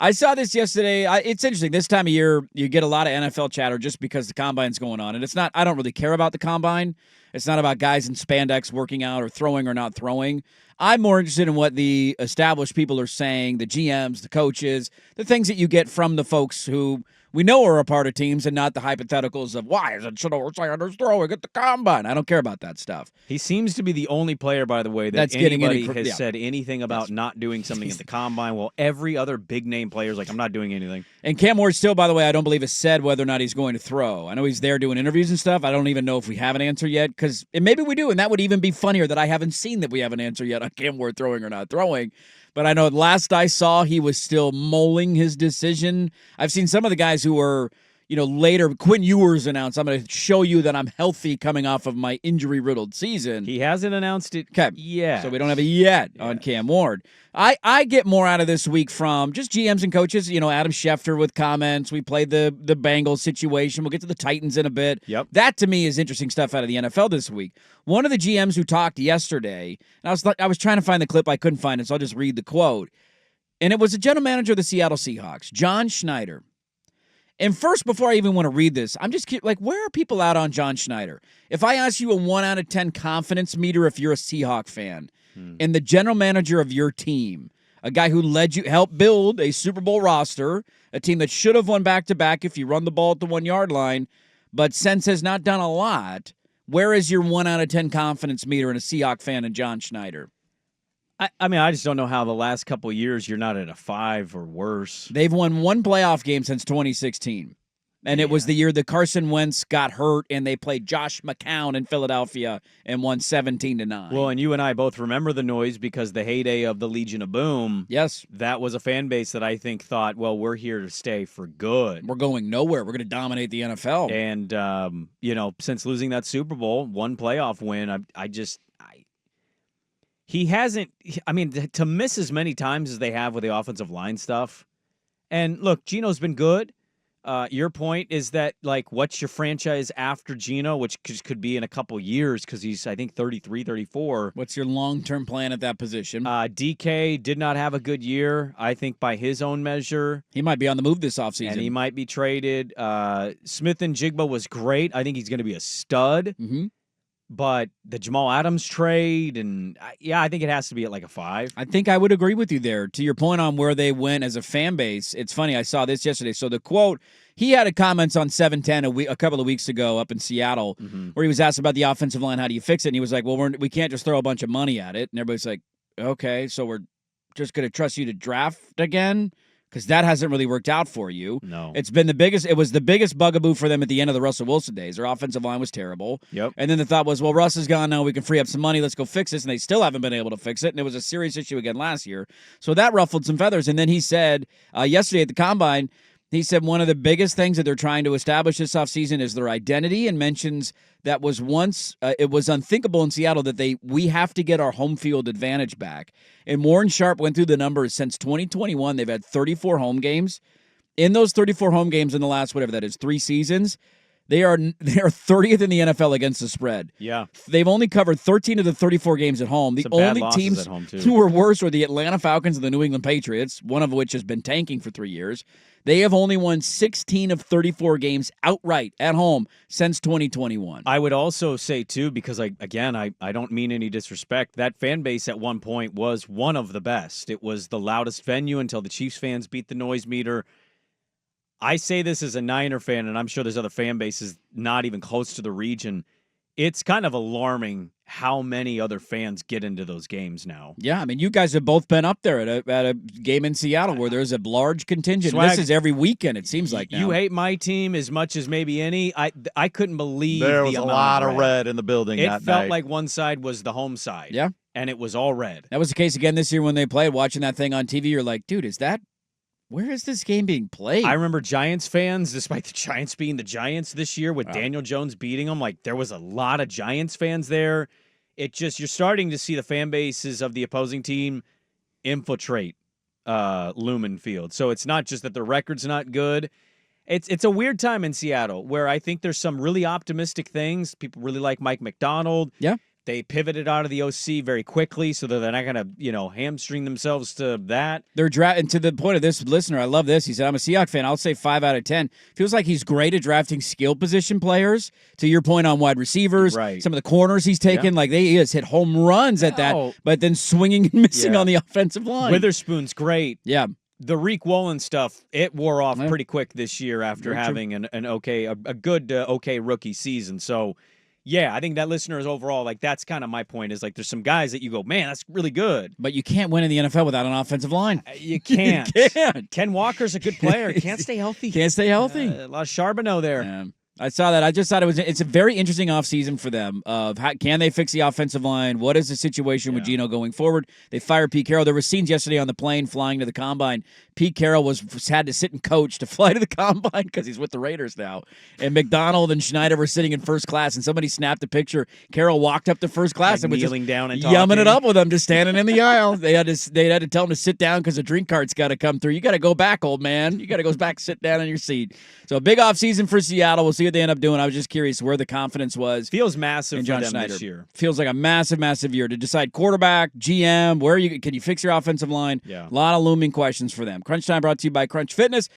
I saw this yesterday. It's interesting. This time of year, you get a lot of NFL chatter just because the combine's going on. And it's not, I don't really care about the combine. It's not about guys in spandex working out or throwing or not throwing. I'm more interested in what the established people are saying, the GMs, the coaches, the things that you get from the folks who we know are a part of teams and not the hypotheticals of why is it Sanders throwing at the combine. I don't care about that stuff. He seems to be the only player, by the way, that anybody has said anything about not doing something at the combine. Well, every other big-name player is like, I'm not doing anything. And Cam Ward still, by the way, I don't believe has said whether or not he's going to throw. I know he's there doing interviews and stuff. I don't even know if we have an answer yet, because maybe we do, and that would even be funnier that I haven't seen that we have an answer yet on Cam Ward throwing or not throwing. But I know last I saw, he was still mulling his decision. I've seen some of the guys who were, later, Quinn Ewers announced, I'm going to show you that I'm healthy coming off of my injury-riddled season. He hasn't announced it yet. So we don't have it yet on Cam Ward. I get more out of this week from just GMs and coaches. Adam Schefter with comments. We played the Bengals situation. We'll get to the Titans in a bit. Yep. That, to me, is interesting stuff out of the NFL this week. One of the GMs who talked yesterday, and I was trying to find the clip. I couldn't find it, so I'll just read the quote. And it was the general manager of the Seattle Seahawks, John Schneider. And first, before I even want to read this, I'm just like, where are people out on John Schneider? If I ask you a 1 out of 10 confidence meter if you're a Seahawk fan, and the general manager of your team, a guy who helped build a Super Bowl roster, a team that should have won back-to-back if you run the ball at the 1-yard line, but since has not done a lot, where is your 1 out of 10 confidence meter in a Seahawk fan and John Schneider? I just don't know how the last couple of years you're not at a 5 or worse. They've won one playoff game since 2016. And it was the year that Carson Wentz got hurt and they played Josh McCown in Philadelphia and won 17-9. Well, and you and I both remember the noise because the heyday of the Legion of Boom. Yes. That was a fan base that I think thought, well, we're here to stay for good. We're going nowhere. We're going to dominate the NFL. And, since losing that Super Bowl, one playoff win, he hasn't, to miss as many times as they have with the offensive line stuff. And look, Geno's been good. Your point is that, what's your franchise after Geno, which could be in a couple years because he's, I think, 33, 34. What's your long-term plan at that position? DK did not have a good year, I think, by his own measure. He might be on the move this offseason. And he might be traded. Smith and Jigba was great. I think he's going to be a stud. Mm-hmm. But the Jamal Adams trade, and I think it has to be at a 5. I think I would agree with you there. To your point on where they went as a fan base, it's funny, I saw this yesterday. So the quote, he had a comments on 710 a couple of weeks ago up in Seattle, where he was asked about the offensive line, how do you fix it? And he was like, well, we can't just throw a bunch of money at it. And everybody's like, okay, so we're just going to trust you to draft again? Because that hasn't really worked out for you. No. It was the biggest bugaboo for them at the end of the Russell Wilson days. Their offensive line was terrible. Yep. And then the thought was, well, Russ is gone now. We can free up some money. Let's go fix this. And they still haven't been able to fix it. And it was a serious issue again last year. So that ruffled some feathers. And then he said yesterday at the Combine, he said one of the biggest things that they're trying to establish this offseason is their identity, and mentions that was once it was unthinkable in Seattle that we have to get our home field advantage back. And Warren Sharp went through the numbers. Since 2021, they've had 34 home games. In those 34 home games in the last, whatever that is, 3 seasons, they are 30th in the NFL against the spread. Yeah. They've only covered 13 of the 34 games at home. The only teams who were worse were the Atlanta Falcons and the New England Patriots, one of which has been tanking for 3 years. They have only won 16 of 34 games outright at home since 2021. I would also say, too, because, I don't mean any disrespect, that fan base at one point was one of the best. It was the loudest venue until the Chiefs fans beat the noise meter. I say this as a Niner fan, and I'm sure there's other fan bases not even close to the region. It's kind of alarming how many other fans get into those games now. Yeah, you guys have both been up there at a game in Seattle where there's a large contingent. Swag, this is every weekend, it seems like now. You hate my team as much as maybe any. I couldn't believe there was the a amount lot of red in the building. It that felt night. like one side was the home side. Yeah. And it was all red. That was the case again this year when they played. Watching that thing on TV, you're like, dude, where is this game being played? I remember Giants fans, despite the Giants being the Giants this year with Daniel Jones beating them, there was a lot of Giants fans there. You're starting to see the fan bases of the opposing team infiltrate Lumen Field. So it's not just that the record's not good. It's a weird time in Seattle where I think there's some really optimistic things. People really like Mike McDonald. Yeah. They pivoted out of the OC very quickly so that they're not going to, hamstring themselves to that. They're and to the point of this listener, I love this. He said, I'm a Seahawks fan. I'll say 5 out of 10. Feels like he's great at drafting skill position players. To your point on wide receivers, right. Some of the corners he's taken, he has hit home runs at that, but then swinging and missing on the offensive line. Witherspoon's great. Yeah. The Reek Woolen stuff, it wore off pretty quick this year after having a good rookie season. So, yeah, I think that listener is overall, that's kind of my point, is there's some guys that you go, man, that's really good. But you can't win in the NFL without an offensive line. You can't. You can't. Ken Walker's a good player. Can't stay healthy. Can't stay healthy. A lot of Charbonneau there. I saw that. I just thought it's a very interesting offseason for them of how can they fix the offensive line? What is the situation with Geno going forward? They fired Pete Carroll. There were scenes yesterday on the plane flying to the Combine. Pete Carroll had to sit and coach to fly to the Combine because he's with the Raiders now. And McDonald and Schneider were sitting in first class, and somebody snapped a picture. Carroll walked up to first class and was kneeling down and yumming it up with them, just standing in the aisle. They had to tell him to sit down because the drink cart's got to come through. You got to go back, old man. You got to go back, sit down in your seat. So a big offseason for Seattle. We'll see what they end up doing. I was just curious where the confidence was. Feels massive for John them Schneider this year. Feels like a massive, massive year to decide quarterback, GM, can you fix your offensive line? Yeah. A lot of looming questions for them. Crunch Time brought to you by Crunch Fitness.